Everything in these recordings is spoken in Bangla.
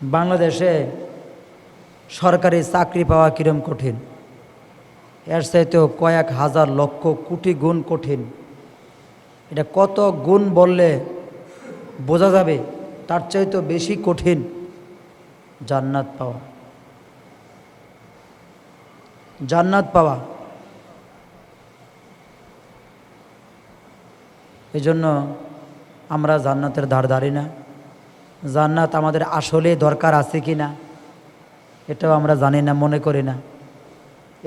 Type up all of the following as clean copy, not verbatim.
বাংলাদেশে সরকারি চাকরি পাওয়া কিরম কঠিন, এর চাইতেও কয়েক হাজার লক্ষ কোটি গুণ কঠিন। এটা কত গুণ বললে বোঝা যাবে, তার চাইতেও বেশি কঠিন জান্নাত পাওয়া। জান্নাত পাওয়া এই জন্য আমরা জান্নাতের ধার ধারি না। জান্নাত আমাদের আসলে দরকার আছে কি না এটাও আমরা জানি না, মনে করি না।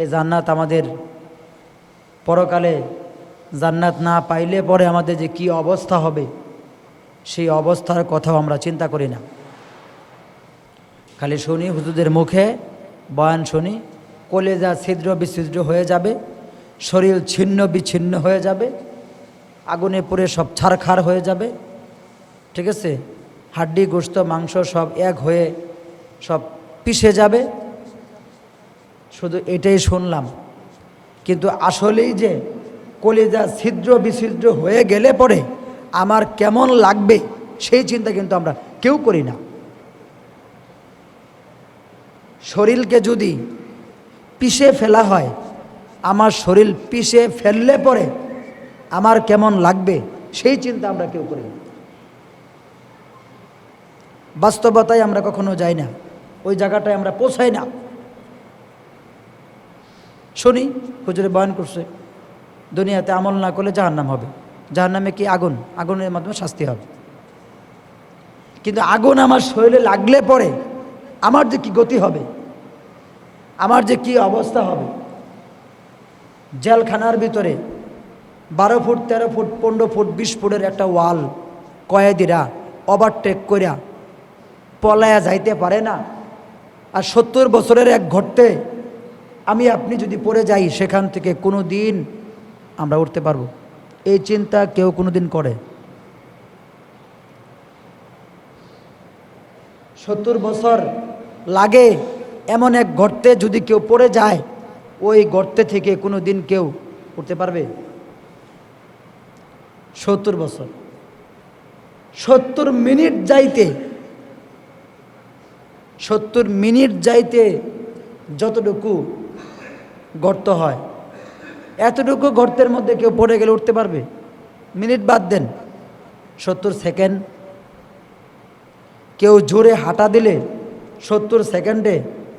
এই জান্নাত আমাদের পরকালে জান্নাত না পাইলে পরে আমাদের যে কি অবস্থা হবে সেই অবস্থার কথাও আমরা চিন্তা করি না। খালি শুনি হুজুরদের মুখে বয়ান শুনি, কলেজা ছিদ্র বিছিদ্র হয়ে যাবে, শরীর ছিন্ন বিচ্ছিন্ন হয়ে যাবে, আগুনে পুড়ে সব ছারখার হয়ে যাবে, ঠিক আছে, হাড্ডি গোশত মাংস সব এক হয়ে সব পিষে যাবে। শুধু এটাই শুনলাম, কিন্তু আসলেই যে কলেজা ছিদ্র বিছিদ্র হয়ে গেলে পরে আমার কেমন লাগবে সেই চিন্তা কিন্তু আমরা কেউ করি না। শরীরকে যদি পিষে ফেলা হয়, আমার শরীর পিষে ফেললে পরে আমার কেমন লাগবে সেই চিন্তা আমরা কেউ করি না। বাস্তবতায় আমরা কখনো যাই না, ওই জায়গাটায় আমরা পৌঁছাই না। শুনি হুজুরে বয়ান করছে দুনিয়াতে আমল না করলে জাহান্নাম হবে, জাহান্নামে কি আগুন, আগুনের মাধ্যমে শাস্তি হবে। কিন্তু আগুন আমার শরীরে লাগলে পরে আমার যে কি গতি হবে, আমার যে কি অবস্থা হবে। জেলখানার ভিতরে 12 ফুট 13 ফুট 15 ফুট 20 ফুটের একটা ওয়াল কয়েদিরা ওভারটেক করিয়া পলায়া যাইতে পারে না। আর 70 বছরের এক ঘটতে আমি আপনি যদি পড়ে যাই সেখান থেকে কোনো দিন আমরা উঠতে পারবো, এই চিন্তা কেউ কোনো দিন করে? 70 বছর লাগে এমন এক গর্তে যদি কেউ পড়ে যায়, ওই গর্তে থেকে কোনো দিন কেউ উঠতে পারবে? 70 বছর, 70 মিনিট যাইতে, 70 মিনিট যাইতে যতটুকু গর্ত হয়, এতটুকু গর্তের মধ্যে কেউ পড়ে গেলে উঠতে পারবে? মিনিট বাদ দেন, 70 সেকেন্ড। কেউ জোরে হাঁটা দিলে 70 সেকেন্ডে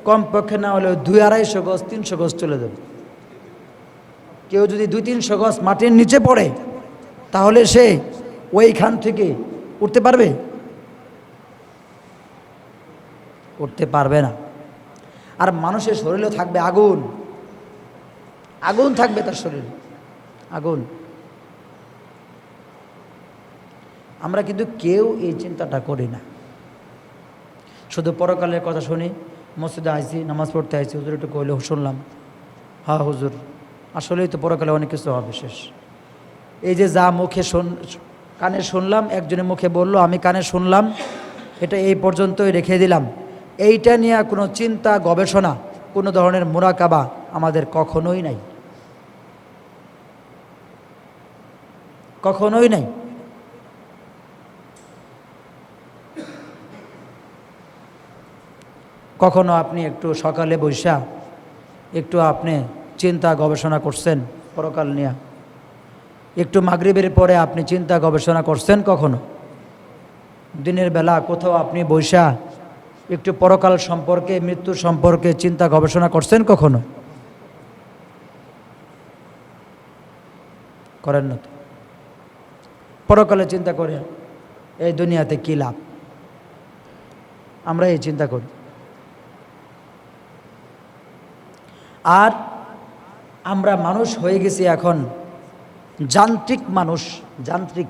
কমপক্ষে না হলেও 200-250 গজ 300 গজ চলে যাবে। কেউ যদি 200-300 গজ মাটির নিচে পড়ে তাহলে সে ওইখান থেকে উঠতে পারবে? উঠতে পারবে না। আর মানুষের শরীরেও থাকবে আগুন, আগুন থাকবে তার শরীরে, আগুন। আমরা কিন্তু কেউ এই চিন্তাটা করি না, শুধু পরকালের কথা শুনি। মসজিদে আইসি, নামাজ পড়তে আইসি, হুজুর একটু কইলে শুনলাম, হ্যাঁ হুজুর আসলেই তো পরকালে অনেক কিছু হবে শেষ। এই যে যা মুখে কানে শুনলাম, একজনের মুখে বলল, আমি কানে শুনলাম, এটা এই পর্যন্তই রেখে দিলাম। এইটা নিয়ে কোনো চিন্তা গবেষণা, কোনো ধরনের মুরাকাবা আমাদের কখনোই নাই, কখনোই নাই। কখনো আপনি একটু সকালে বৈশা একটু আপনি চিন্তা গবেষণা করছেন পরকাল নিয়ে? একটু মাগরিবের পরে আপনি চিন্তা গবেষণা করছেন কখনো? দিনের বেলা কোথাও আপনি বৈশা একটু পরকাল সম্পর্কে, মৃত্যু সম্পর্কে চিন্তা গবেষণা করছেন কখনো? করেন না তো। পরকালে চিন্তা করে এই দুনিয়াতে কী লাভ, আমরা এই চিন্তা করি। আর আমরা মানুষ হয়ে গেছি এখন যান্ত্রিক মানুষ, যান্ত্রিক।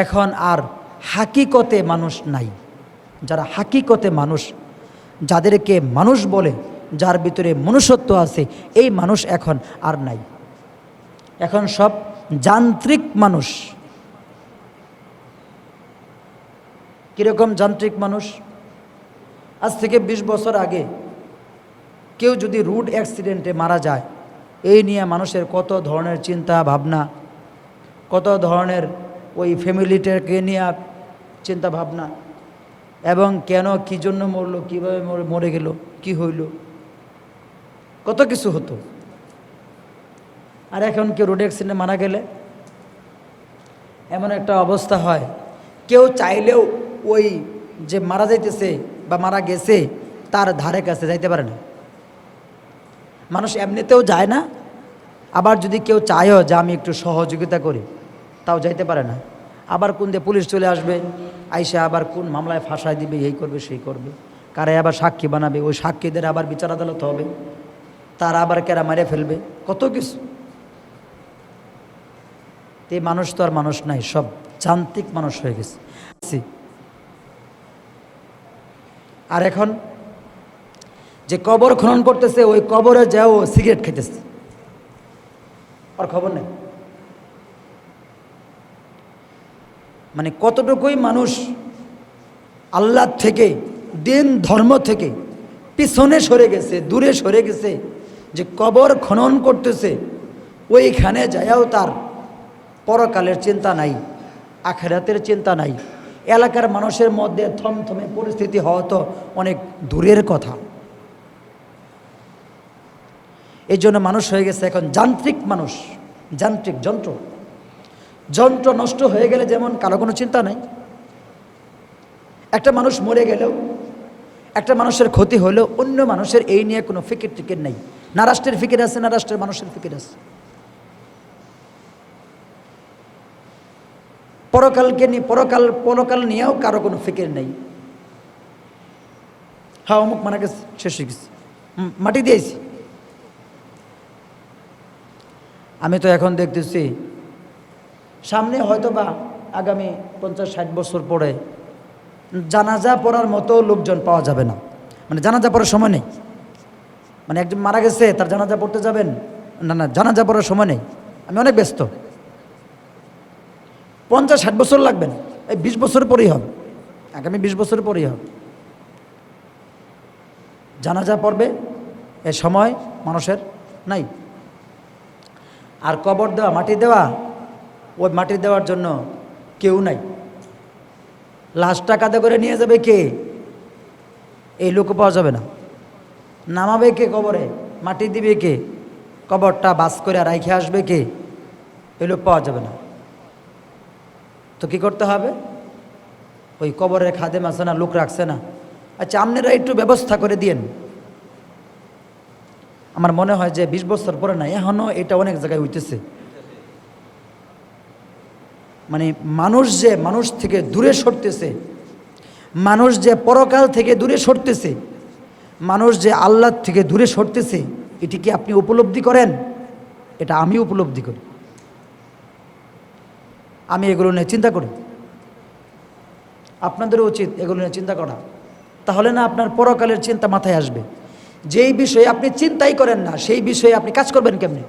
এখন আর হাকিকতে মানুষ নাই। যারা হাকিকতে মানুষ, যাদেরকে মানুষ বলে, যার ভিতরে মনুষ্যত্ব আছে, এই মানুষ এখন আর নাই। এখন সব যান্ত্রিক মানুষ। কীরকম যান্ত্রিক মানুষ? আজ থেকে 20 বছর আগে কেউ যদি রোড অ্যাক্সিডেন্টে মারা যায়, এই নিয়ে মানুষের কত ধরনের চিন্তা ভাবনা, কত ধরনের ওই ফ্যামিলিটাকে নিয়ে চিন্তা ভাবনা। এবং কেন, কি জন্য মরলো, কীভাবে মরে গেল, কি হইল, কত কিছু হতো। আর এখন কেউ রোড অ্যাক্সিডেন্টে মারা গেলে এমন একটা অবস্থা হয়, কেউ চাইলেও ওই যে মারা যাইতেছে বা মারা গেছে তার ধারে কাছে যাইতে পারে না। মানুষ এমনিতেও যায় না, আবার যদি কেউ চায়ও যে আমি একটু সহযোগিতা করি, তাও যাইতে পারে না। আবার কোন দিয়ে পুলিশ চলে আসবে, আইসা আবার কোন মামলায় ফাঁসায় দিবে, এই করবে সেই করবে, কারে আবার সাক্ষী বানাবে, ওই সাক্ষীদের আবার বিচার আদালত হবে, তারা আবার কেরা মারে ফেলবে, কত কিছু। এই মানুষ তো আর মানুষ নাই, সব যান্ত্রিক মানুষ হয়ে গেছে। আর এখন যে কবর খনন করতেছে, ওই কবরে যাও সিগারেট খেতেছে, আর খবর নেই। মানে কতটুকুই মানুষ আল্লাহ থেকে, দিন ধর্ম থেকে পিছনে সরে গেছে, দূরে সরে গেছে, যে কবর খনন করতেছে, ওইখানে যায়াও তার পরকালের চিন্তা নাই, আখিরাতের চিন্তা নাই। এলাকার মানুষের মধ্যে থমথমে পরিস্থিতি হওয়া তো অনেক দূরের কথা। এই জন্য মানুষ হয়ে গেছে এখন যান্ত্রিক মানুষ, যান্ত্রিক যন্ত্র। যন্ত্র নষ্ট হয়ে গেলে যেমন কারো কোনো চিন্তা নাই, একটা মানুষ মরে গেলেও, একটা মানুষের ক্ষতি হলেও অন্য মানুষের এই নিয়ে কোনো ফিকির টিকির নেই। না রাষ্ট্রের ফিকির আছে, না রাষ্ট্রের মানুষের ফিকির আছে। পরকালকে নিয়ে, পরকাল নিয়েও কারো কোনো ফিকির নেই। হ্যাঁ, অমুক মারা গেছে, শেষ হয়ে গেছে, মাটি দিয়েছি। আমি তো এখন দেখতেছি সামনে হয়তো বা আগামী 50-60 বছর পরে জানাজা পড়ার মতো লোকজন পাওয়া যাবে না। মানে জানাজা পড়ার সময় নেই, মানে একজন মারা গেছে তার জানাজা পড়তে যাবেন, না না, জানাজা পড়ার সময় নেই, আমি অনেক ব্যস্ত। 50-60 বছর লাগবে না, এই 20 বছর পরেই হবে, আগামী 20 বছর পরেই হবে জানাজা পড়বে, এ সময় মানুষের নাই। আর কবর দেওয়া, মাটি দেওয়া, ওই মাটি দেওয়ার জন্য কেউ নাই। লাশটা কাঁধে করে নিয়ে যাবে কে, এই লোকও পাওয়া যাবে না। নামাবে কে কবরে, মাটি দিবে কে, কবরটা বাস করে রাইখে আসবে কে, এই লোক পাওয়া যাবে না। তো কি করতে হবে, ওই কবরের খাদেম আছে না, লোক রাখছে না, আচ্ছা আপনারা একটু ব্যবস্থা করে দিয়েন। আমার মনে হয় যে 20 বছর পরে না, এখনও এটা অনেক জায়গায় হইতেছে। মানে মানুষ যে মানুষ থেকে দূরে সরতেছে, মানুষ যে পরকাল থেকে দূরে সরতেছে, মানুষ যে আল্লাহ থেকে দূরে সরতেছে, এটি কি আপনি উপলব্ধি করেন? এটা আমি উপলব্ধি করি, আমি এগুলো নিয়ে চিন্তা করি। আপনাদেরও উচিত এগুলো নিয়ে চিন্তা করা, তাহলে না আপনার পরকালের চিন্তা মাথায় আসবে। যেই বিষয়ে আপনি চিন্তাই করেন না, সেই বিষয়ে আপনি কাজ করবেন কেমনে?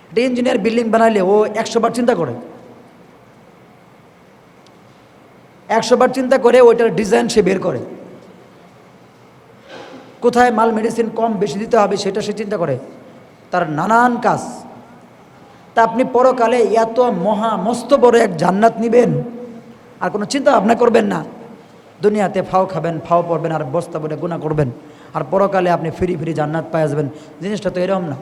একটা ইঞ্জিনিয়ার বিল্ডিং বানাইলে ও 100 বার চিন্তা করে, 100 বার চিন্তা করে ওইটার ডিজাইন সে বের করে, কোথায় মাল মেডিসিন কম বেশি দিতে হবে সেটা সে চিন্তা করে, তার নানান কাজ। তা আপনি পরকালে এত মহা মস্ত বড় এক জান্নাত নিবেন, আর কোনো চিন্তা ভাবনা করবেন না, দুনিয়াতে ফাও খাবেন, ফাও পড়বেন, আর বস্তা বলে গুনাহ করবেন, আর পরকালে আপনি ফিরি ফিরি জান্নাত পাই আসবেন। জিনিসটা তো এরকম না,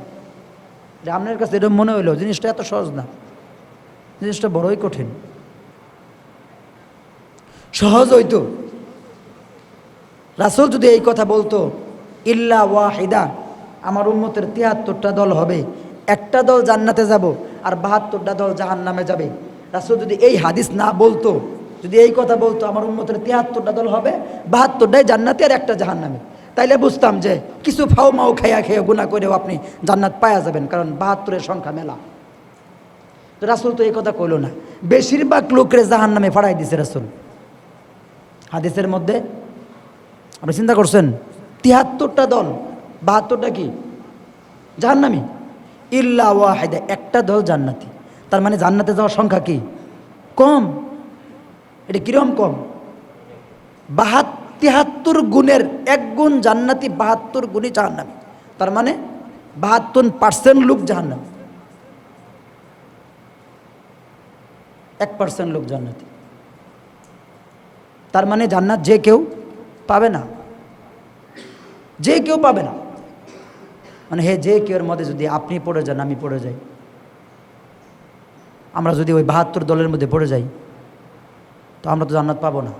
যে আপনার কাছে এরকম মনে হইলো, জিনিসটা এত সহজ না, জিনিসটা বড়ই কঠিন। সহজ হইতো রাসূল যদি এই কথা বলতো, ইল্লা ওয়াহিদা, আমার উম্মতের 73টা দল হবে, একটা দল জান্নাতে যাব আর 72টা দল জাহান্নামে যাবে। রাসূল যদি এই হাদিস না বলতো, যদি এই কথা বলতো আমার উম্মতের 73টা দল হবে, 72টাই জান্নাতে আর একটা জাহান্নামে, তাইলে বুঝতাম যে কিছু ফাও মাও খাইয়া খেয়ে গুনাহ করেও আপনি জান্নাত পাওয়া যাবেন, কারণ 72-এর সংখ্যা মেলা। তো রাসূল তো এই কথা কইল না, বেশিরভাগ লোকরে জাহান্নামে ফাড়াই দিছে রাসূল। হাদিসের মধ্যে আপনি চিন্তা করছেন, 73টা দল, 72টা কি জাহান্নামী, ইল্লা ওয়াহিদা, একটা দল জান্নাতি। তার মানে জান্নাতে যাওয়ার সংখ্যা কি কম? এটা কিরকম কম? 73 গুণের 1 গুণ জান্নাতি, 72 গুণই জাহান্নামী। তার মানে 72% লোক জাহান্নামী, 1% লোক জান্নাতি। তার মানে জান্নাত যে কেউ পাবে না, যে কেউ পাবে না। মানে যে কেউর মধ্যে যদি আপনি পড়ে যান, আমি পড়ে যাই, আমরা যদি ওই 72 দলের মধ্যে পড়ে যাই, তো আমরা তো জান্নাত পাবো না।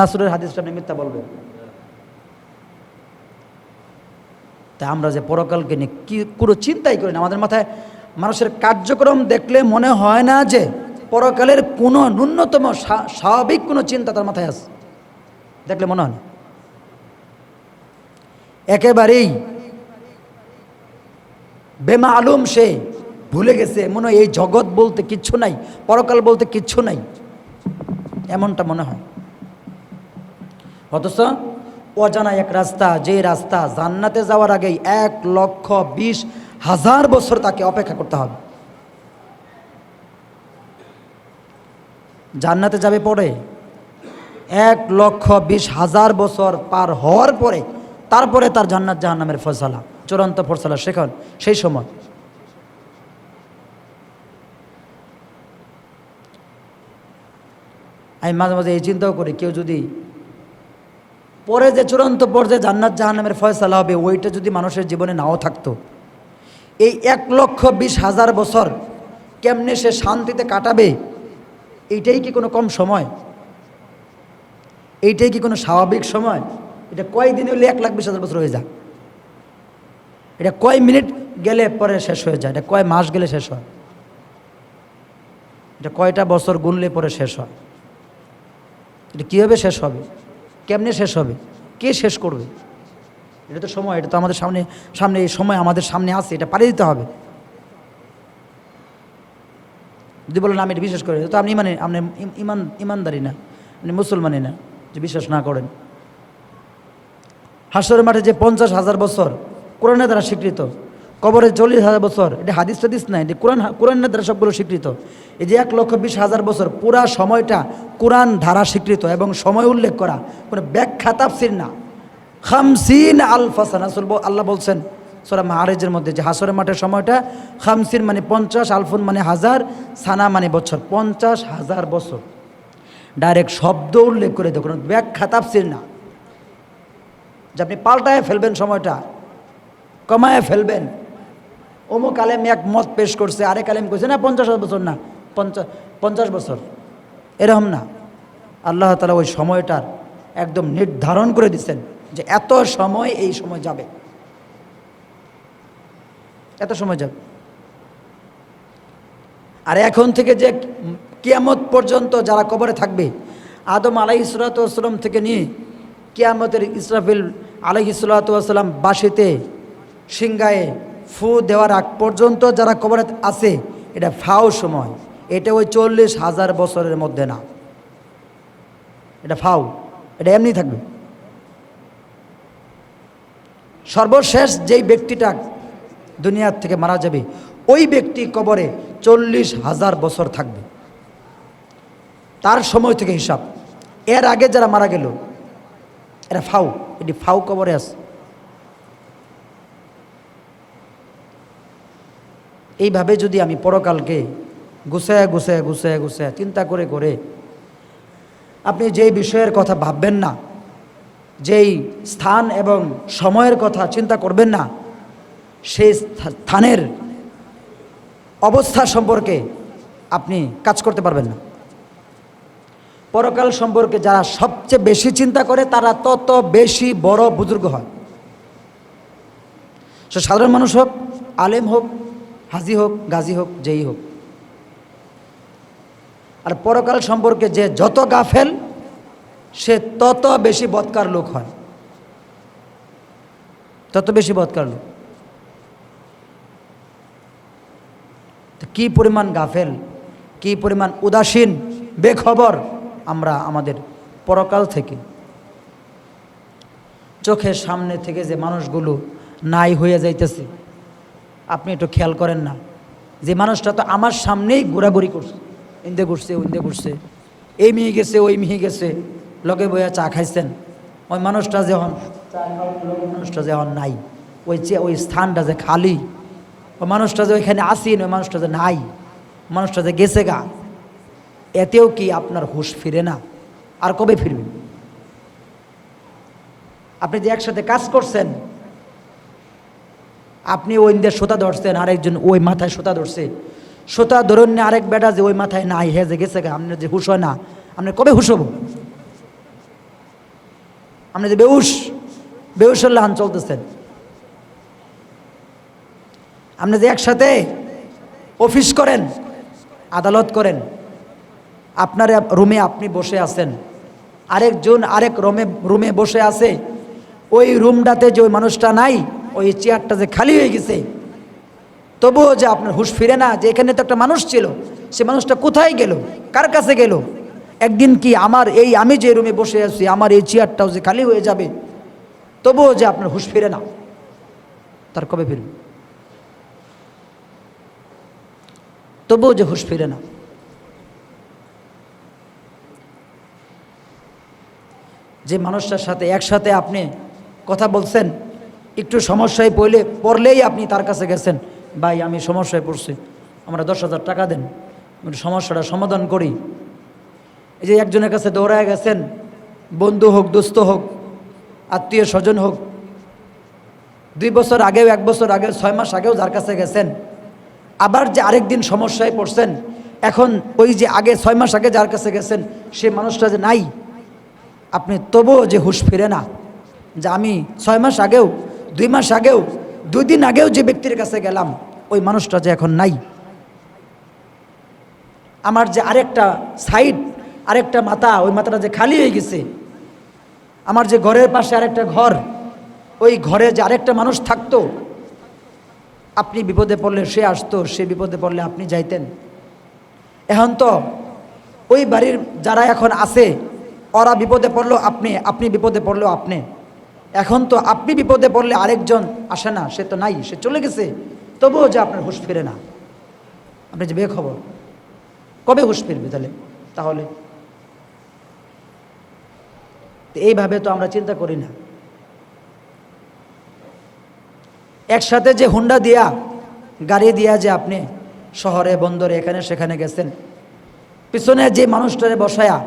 রাসূলের হাদিসটা আপনি মিথ্যা বলবেন। তাই আমরা যে পরকালকে নিয়ে কি কোনো চিন্তাই করি না। আমাদের মাথায় মানুষের কার্যক্রম দেখলে মনে হয় না যে পরকালের কোনো ন্যূনতম স্বাভাবিক কোনো চিন্তা তার মাথায় আছে, দেখলে মনে হয় না। একেবারেই বেমালুম, সে ভুলে গেছে, মনে হয় এই জগৎ বলতে কিচ্ছু নাই, পরকাল বলতে কিচ্ছু নাই, এমনটা মনে হয়। অথচ অজানা এক রাস্তা, যে রাস্তা জান্নাতে যাওয়ার আগেই 1,20,000 বছর তাকে অপেক্ষা করতে হবে। জান্নাতে যাবে পরে 1,20,000 বছর পার হওয়ার পরে তারপরে তার জান্নাত জাহান্নামের ফয়সালা, চূড়ান্ত ফয়সালা শেখান সেই সময়। আমি মাঝে মাঝে এই চিন্তাও করি, কেউ যদি পরে যে চূড়ান্ত পর্যায়ে জান্নাত জাহান্নামের ফয়সালা হবে ওইটা যদি মানুষের জীবনে নাও থাকতো, এই 1,20,000 বছর কেমনে সে শান্তিতে কাটাবে, এইটাই কি কোনো কম সময়? এইটাই কি কোনো স্বাভাবিক সময়? এটা কয় দিন হলে 1,20,000 বছর হয়ে যায়? এটা কয় মিনিট গেলে পরে শেষ হয়ে যায়? এটা কয় মাস গেলে শেষ হয়? এটা কয়টা বছর গুনলে পরে শেষ হয়? এটা কীভাবে শেষ হবে? কেমনে শেষ হবে? কে শেষ করবে? এটা তো সময়, এটা তো আমাদের সামনে এই সময় আমাদের সামনে আছে, এটা পাড়িয়ে দিতে হবে। যদি বলেন আমি এটা বিশ্বাস করি, তো আপনি আপনি ইমানদারি না, আপনি মুসলমানই না যে বিশ্বাস না করেন। হাসরের মাঠে যে 50,000 বছর কোরআনের দ্বারা স্বীকৃত, কবরে 40,000 বছর, এটা হাদিস টাদিস নাই, এটা কোরআনের দ্বারা সবগুলো স্বীকৃত। এই যে 1,20,000 বছর পুরা সময়টা কোরআন ধারা স্বীকৃত এবং সময় উল্লেখ করা, কোনো ব্যাখ্যা তাফসীর না। 50 আলফা সানা, আল্লাহ বলছেন সূরা মাআরিজের মধ্যে যে হাসরের মাঠের সময়টা 50 মানে 50, আলফুন মানে হাজার, সানা মানে বছর, 50,000 বছর। ডাইরেক্ট শব্দ উল্লেখ করে দেখুন, ব্যাখ্যা তাফসীর না যে আপনি পাল্টায় ফেলবেন, সময়টা কমায় ফেলবেন। অমুক আলেম এক মত পেশ করছে, আরেক আলেম করছে না 50,000 বছর, না 50 বছর, এরকম না। আল্লাহ তাআলা ওই সময়টার একদম নির্ধারণ করে দিচ্ছেন যে এত সময়, এই সময় যাবে, এত সময় যাবে। আর এখন থেকে যে কিয়ামত পর্যন্ত যারা কবরে থাকবে, আদম আলাইহিস সালাতু ওয়াস সালাম থেকে নিয়ে কিয়ামতের ইসরাফিল আলাইহিস সালাতু ওয়াস সালাম বাঁশিতে সিংগায়ে ফু দেওয়ার আগ পর্যন্ত যারা কবরে আছে, এটা ফাও সময়, এটা ওই 40,000 বছরের মধ্যে না, এটা ফাও, এটা এমনি থাকবে। সর্বশেষ যেই ব্যক্তিটা দুনিয়ার থেকে মারা যাবে, ওই ব্যক্তি কবরে 40,000 বছর থাকবে, তার সময় থেকে হিসাব। এর আগে যারা মারা গেল এরা ফাও, এটি ফাও কবরে আছে। এইভাবে যদি আমি পরকালকে গুছায়া চিন্তা করে করে আপনি যেই বিষয়ের কথা ভাববেন না, যেই স্থান এবং সময়ের কথা চিন্তা করবেন না, সেই স্থানের অবস্থা সম্পর্কে আপনি কাজ করতে পারবেন না। পরকাল সম্পর্কে যারা সবচেয়ে বেশি চিন্তা করে তারা তত বেশি বড় বুজুর্গ হয়। সে সাধারণ মানুষ হোক, আলেম হোক, হাজি হোক, গাজী হোক, যেই হোক। আর পরকাল সম্পর্কে যে যত গাফেল সে তত বেশি বদকার লোক হয়, তত বেশি বদকার লোক। কি পরিমাণ গাফেল, কি পরিমাণ উদাসীন, বেখবর আমরা আমাদের পরকাল থেকে। চোখের সামনে থেকে যে মানুষগুলো নাই হয়ে যাইতেছে, আপনি একটু খেয়াল করেন না যে মানুষটা তো আমার সামনেই ঘোরাঘুরি করছে, ইন্দে ঘুরছে, ওইন্দে ঘুরছে, এই মিহি গেছে, ওই মিহি গেছে, লগে বইয়া চা খাইছেন, ওই মানুষটা যখন মানুষটা যখন নাই, ওই স্থানটা যে খালি, ওই মানুষটা যে ওইখানে আসিন, ওই মানুষটা যে নাই, মানুষটা যে গেছে গা, এতেও কি আপনার হুঁশ ফিরে না? আর কবে ফিরবে? আপনি যে একসাথে কাজ করছেন, আপনি ওই দিয়ে সোতা ধরছেন, আরেকজন ওই মাথায় সোতা ধরছে, সোতা ধরুন না, আরেক বেটা যে ওই মাথায় নাই, হে যে গেছে, আপনার যে হুঁশ হয় না, আপনার কবে হুঁশ হবো? আপনি যে বেউসের লাহান চলতেছেন। আপনি যে একসাথে অফিস করেন, আদালত করেন, আপনার রুমে আপনি বসে আছেন, আরেকজন আরেক রুমে বসে আছে, ওই রুমটাতে যে ওই মানুষটা নাই, ওই চেয়ারটা যে খালি হয়ে গেছে, তবুও যে আপনার হুঁশ ফিরে না যে এখানে তো একটা মানুষ ছিল, সে মানুষটা কোথায় গেল, কার কাছে গেল? একদিন কি আমি যে রুমে বসে আছি, আমার এই চেয়ারটাও যে খালি হয়ে যাবে, তবুও যে আপনার হুঁশ ফিরে না, তার কবে ফিরবে? তবুও যে হুঁশ ফিরে না। যে মানুষটার সাথে একসাথে আপনি কথা বলছেন, একটু সমস্যায় পড়লেই আপনি তার কাছে গেছেন, ভাই আমি সমস্যায় পড়ছি, আমরা 10,000 টাকা দেন, একটু সমস্যাটা সমাধান করি। এই যে একজনের কাছে দৌড়ায় গেছেন, বন্ধু হোক, দোস্ত হোক, আত্মীয় স্বজন হোক, 2 বছর আগেও, 1 বছর আগেও, 6 মাস আগেও যার কাছে গেছেন, আবার যে আরেকদিন সমস্যায় পড়ছেন, এখন ওই যে আগে 6 মাস আগে যার কাছে গেছেন, সে মানুষটা যে নাই, আপনি তবুও যে হুঁশ ফিরে না যে আমি 6 মাস আগেও, 2 মাস আগেও, 2 দিন আগেও যে ব্যক্তির কাছে গেলাম, ওই মানুষটা যে এখন নাই। আমার যে আরেকটা সাইড, আরেকটা মাথা, ওই মাথাটা যে খালি হয়ে গেছে, আমার যে ঘরের পাশে আরেকটা ঘর, ওই ঘরে যে আরেকটা মানুষ থাকতো, আপনি বিপদে পড়লে সে আসতো, সে বিপদে পড়লে আপনি যাইতেন। এখন তো ওই বাড়ির যারা এখন আছে, ওরা বিপদে পড়লো আপনি, আপনি বিপদে পড়লো আপনি। এখন তো আপনি বিপদে পড়লে আরেকজন আসে না, সে তো নাই, সে চলে গেছে, তবুও যে আপনার হুঁশ ফিরে না। আপনি যে বেখবর, কবে হুঁশ ফিরবে তাহলে? এইভাবে তো আমরা চিন্তা করি না। একসাথে যে হুন্ডা দিয়া, গাড়ি দিয়া যে আপনি শহরে, বন্দরে, এখানে সেখানে গেছেন, পিছনে যে মানুষটারে বসায়া,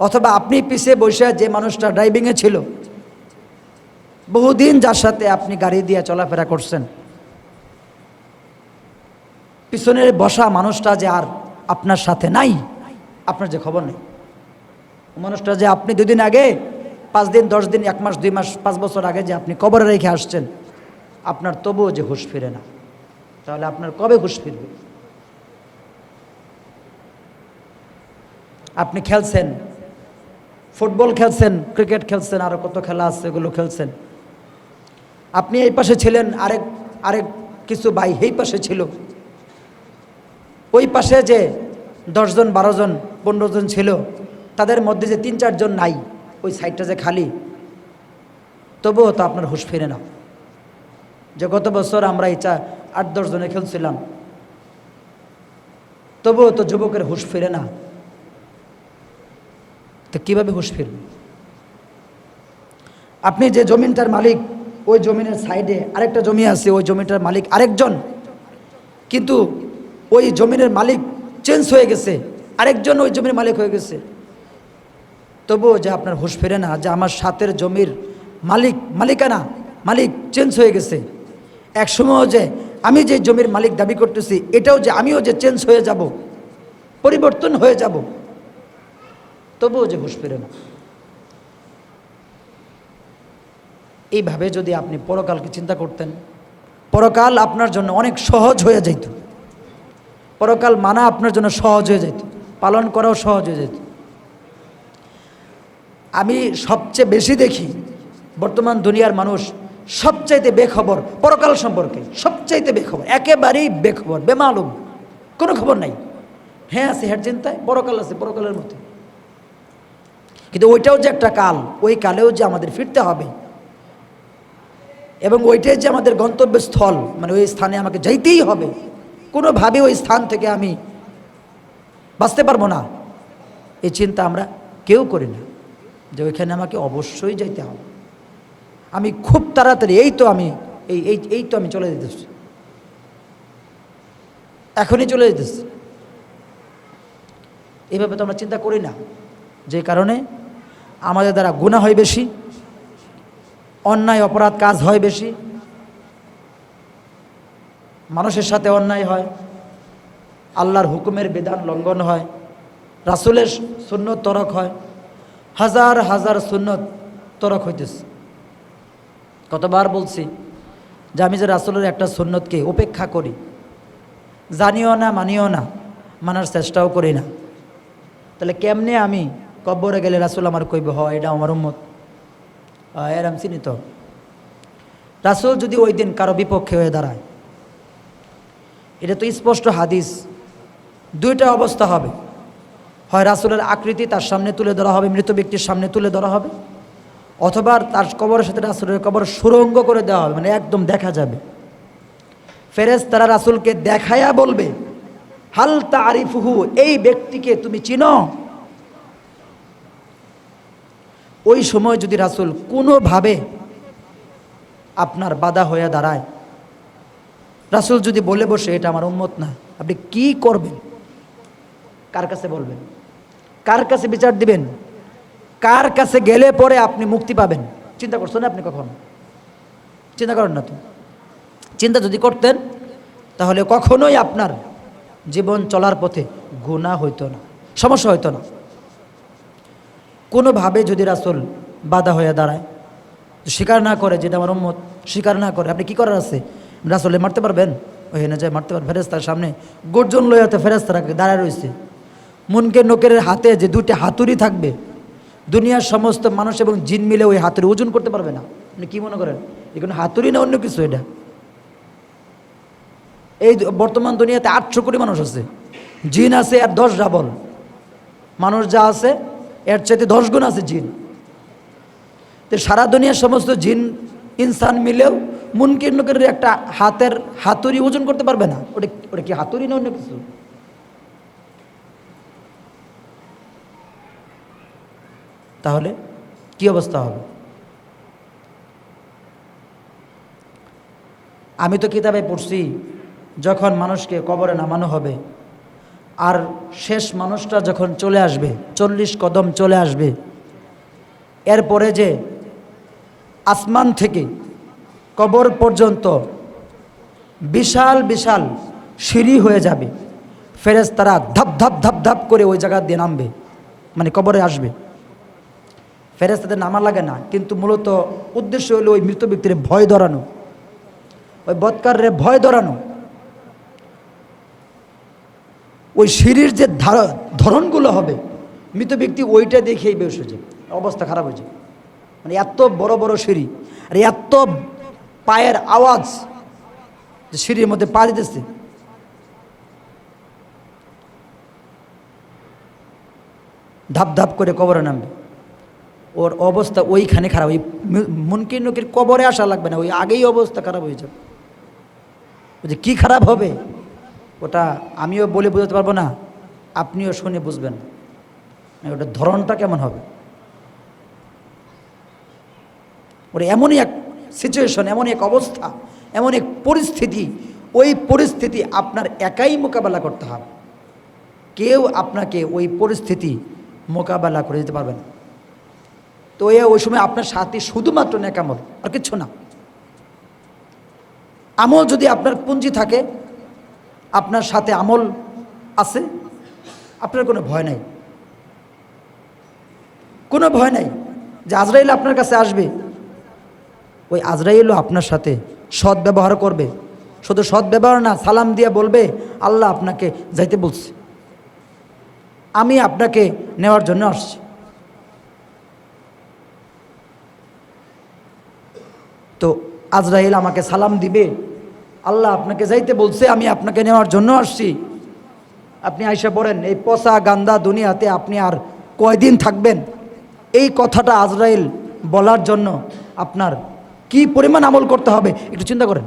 অথবা আপনি পিছিয়ে বসে যে মানুষটা ড্রাইভিংয়ে ছিল, বহুদিন যার সাথে আপনি গাড়ি দিয়ে চলাফেরা করছেন, পিছনের বসা মানুষটা যে আর আপনার সাথে নাই, আপনার যে খবর নেই। মানুষটা যে আপনি 2 দিন আগে, 5 দিন, 10 দিন, 1 মাস, 2 মাস, 5 বছর আগে যে আপনি কবরে রেখে আসছেন, আপনার তবুও যে হুঁশ ফিরে না, তাহলে আপনার কবে হুঁশ ফিরবে? আপনি খেলছেন, ফুটবল খেলছেন, ক্রিকেট খেলছেন, আরও কত খেলা আছে, এগুলো খেলছেন। আপনি এই পাশে ছিলেন, আরেক কিছু ভাই এই পাশে ছিল, ওই পাশে যে 10 জন, 12 জন, 15 জন ছিল, তাদের মধ্যে যে 3-4 জন নাই, ওই সাইডটা যে খালি, তবুও তো আপনার হুঁশ ফিরে না। যে গত বছর আমরা 8-10 জনে খেলছিলাম, তবুও তো যুবকের হুঁশ ফিরে না, তো কীভাবে হুঁশ ফিরবে? আপনি যে জমিনটার মালিক, ওই জমিনের সাইডে আরেকটা জমি আছে, ওই জমিটার মালিক আরেকজন, কিন্তু ওই জমিনের মালিক চেঞ্জ হয়ে গেছে, আরেকজন ওই জমির মালিক হয়ে গেছে, তবুও যে আপনার হুঁশ ফিরে না যে আমার সাথের জমির মালিক চেঞ্জ হয়ে গেছে। একসময় যে আমি যে জমির মালিক দাবি করতেছি, এটাও যে আমিও যে চেঞ্জ হয়ে যাব, পরিবর্তন হয়ে যাব, তবুও যে হুঁশ ফিরে না। এইভাবে যদি আপনি পরকালকে চিন্তা করতেন, পরকাল আপনার জন্য অনেক সহজ হয়ে যেত, পরকাল মানা আপনার জন্য সহজ হয়ে যেত, পালন করাও সহজ হয়ে যেত। আমি সবচেয়ে বেশি দেখি বর্তমান দুনিয়ার মানুষ সবচাইতে বেখবর পরকাল সম্পর্কে, সবচাইতে বেখবর, একেবারেই বেখবর, বেমালুম, কোনো খবর নাই। হ্যাঁ আছে হ্যাঁ চিন্তায়, পরকাল আছে পরকালের মধ্যে, কিন্তু ওইটাও যে একটা কাল, ওই কালেও যে আমাদের ফিরতে হবে, এবং ওইটাই যে আমাদের গন্তব্যস্থল, মানে ওই স্থানে আমাকে যাইতেই হবে, কোনোভাবে ওই স্থান থেকে আমি বাঁচতে পারবো না, এই চিন্তা আমরা কেউ করি না, যে ওইখানে আমাকে অবশ্যই যাইতে হবে। আমি খুব তাড়াতাড়ি এই তো আমি চলে যেতেছি, এখনই চলে যেতেছি। এইভাবে তো আমরা চিন্তা করি না, যে কারণে আমাদের দ্বারা গুনাহ হয় বেশি, অন্যায় অপরাধ কাজ হয় বেশি, মানুষের সাথে অন্যায় হয়, আল্লাহর হুকুমের বিধান লঙ্ঘন হয়, রাসূলের সুন্নত তরক হয়, হাজার হাজার সুন্নত তরক হইতেছে। কতবার বলছি যে আমি যে রাসূলের একটা সুন্নতকে উপেক্ষা করি, জানিও না মানিও না, মানার চেষ্টাও করি না, তাহলে কেমনে আমি কবরে গেলে রাসূল আমার কইব হ এটা আমার উম্মত, এরম চিনি তো। রাসূল যদি ওই দিন কারো বিপক্ষে হয়ে দাঁড়ায়, এটা তো স্পষ্ট হাদিস, দুইটা অবস্থা হবে, হয় রাসূলের আকৃতি তার সামনে তুলে ধরা হবে, মৃত ব্যক্তির সামনে তুলে ধরা হবে, অথবা তার কবরের সাথে রাসূলের কবর সুরঙ্গ করে দেওয়া হবে, মানে একদম দেখা যাবে। ফেরেশতারা রাসূলকে দেখায়া বলবে হাল তারিফুহু, এই ব্যক্তিকে তুমি চিনো? ওই সময় যদি রাসূল কোনোভাবে আপনার বাধা হয়ে দাঁড়ায়, রাসূল যদি বলে বসে এটা আমার উম্মত না, আপনি কি করবেন? কার কাছে বলবেন? কার কাছে বিচার দিবেন? কার কাছে গেলে পরে আপনি মুক্তি পাবেন? চিন্তা করছেন না আপনি কখন? চিন্তা করেন না তো। চিন্তা যদি করতেন তাহলে কখনোই আপনার জীবন চলার পথে গুনাহ হইতো না, সমস্যা হইতো না। কোনোভাবে যদি রাসূল বাধা হয়ে দাঁড়ায়, স্বীকার না করে যেটা আমার উম্মত, স্বীকার না করে, আপনি কি করার আছে? রাসূলে মারতে পারবেন? ওখানে যায় মারতে পারবেন? ফেরেশতার সামনে গর্জন লইয়াতে ফেরেশতারা দাঁড়ায় রয়েছে, মুনকের নকিরের হাতে যে দুটি হাতুড়ি থাকবে, দুনিয়ার সমস্ত মানুষ এবং জিন মিলে ওই হাতুড়ি ওজন করতে পারবে না। আপনি কি মনে করেন এখানে হাতুড়ি না অন্য কিছু? এটা এই বর্তমান দুনিয়াতে 800 কোটি মানুষ আছে, জিন আছে আর 10 ডাবল, মানুষ যা আছে এর চাইতে 10 গুণ আছে জিন। তো সারা দুনিয়ার সমস্ত জিন ইনসান মিলেও মুনকির নকিরের একটা হাতের হাতুড়ি ওজন করতে পারবে না। ওটা কি হাতুড়ি না অন্য কিছু? তাহলে কি অবস্থা হবে? আমি তো কিতাবে পড়ছি, যখন মানুষকে কবরে নামানো হবে আর শেষ মানুষটা যখন চলে আসবে, 40 কদম চলে আসবে, এরপরে যে আসমান থেকে কবর পর্যন্ত বিশাল বিশাল সিঁড়ি হয়ে যাবে, ফেরেশতারা ধাপ ধাপ ধাপ ধাপ করে ওই জায়গা দিয়ে নামবে, মানে কবরে আসবে। ফেরেশতাদের নামা লাগে না, কিন্তু মূলত উদ্দেশ্য হলো ওই মৃত ব্যক্তির ভয় ধরানো, ওই বৎকারের ভয় ধরানো। ওই সিঁড়ির যে ধরনগুলো হবে, মৃত ব্যক্তি ওইটা দেখেই বেশ হয়ে যাবে, অবস্থা খারাপ হয়ে যাবে। মানে এত বড় বড় সিঁড়ি আর এত পায়ের আওয়াজ, যে সিঁড়ির মধ্যে পা দিতেছে। ধাপ ধাপ করে কবরে নামবে, ওর অবস্থা ওইখানে খারাপ। ওই মুনকির নকির কবরে আসা লাগবে না, ওই আগেই অবস্থা খারাপ হয়ে যাবে। যে কী খারাপ হবে ওটা আমিও বলে বোঝাতে পারবো না, আপনিও শুনে বুঝবেন না ওটার ধরনটা কেমন হবে। ওটা এমনই এক সিচুয়েশন, এমনই এক অবস্থা, এমন এক পরিস্থিতি, ওই পরিস্থিতি আপনার একাই মোকাবেলা করতে হবে, কেউ আপনাকে ওই পরিস্থিতি মোকাবেলা করে দিতে পারবে না। তো ওই সময় আপনার সাথে শুধুমাত্র নেক আমল, আর কিচ্ছু না। আমল যদি আপনার পুঁজি থাকে, আপনার সাথে আমল আছে, আপনার কোনো ভয় নাই, কোনো ভয় নাই যে আজরাইল আপনার কাছে আসবে। ওই আজরাইলও আপনার সাথে সৎ ব্যবহার করবে, শুধু সৎ ব্যবহার না, সালাম দিয়ে বলবে আল্লাহ আপনাকে যাইতে বলছে, আমি আপনাকে নেওয়ার জন্য আসছি। তো আজরাইল আমাকে সালাম দিবে, আল্লাহ আপনাকে যাইতে বলছে, আমি আপনাকে নেওয়ার জন্য আসছি। আপনি আইসা পড়েন, এই পচা গান্দা দুনিয়াতে আপনি আর কয়দিন থাকবেন? এই কথাটা আজরাইল বলার জন্য আপনার কি পরিমাণ আমল করতে হবে একটু চিন্তা করেন।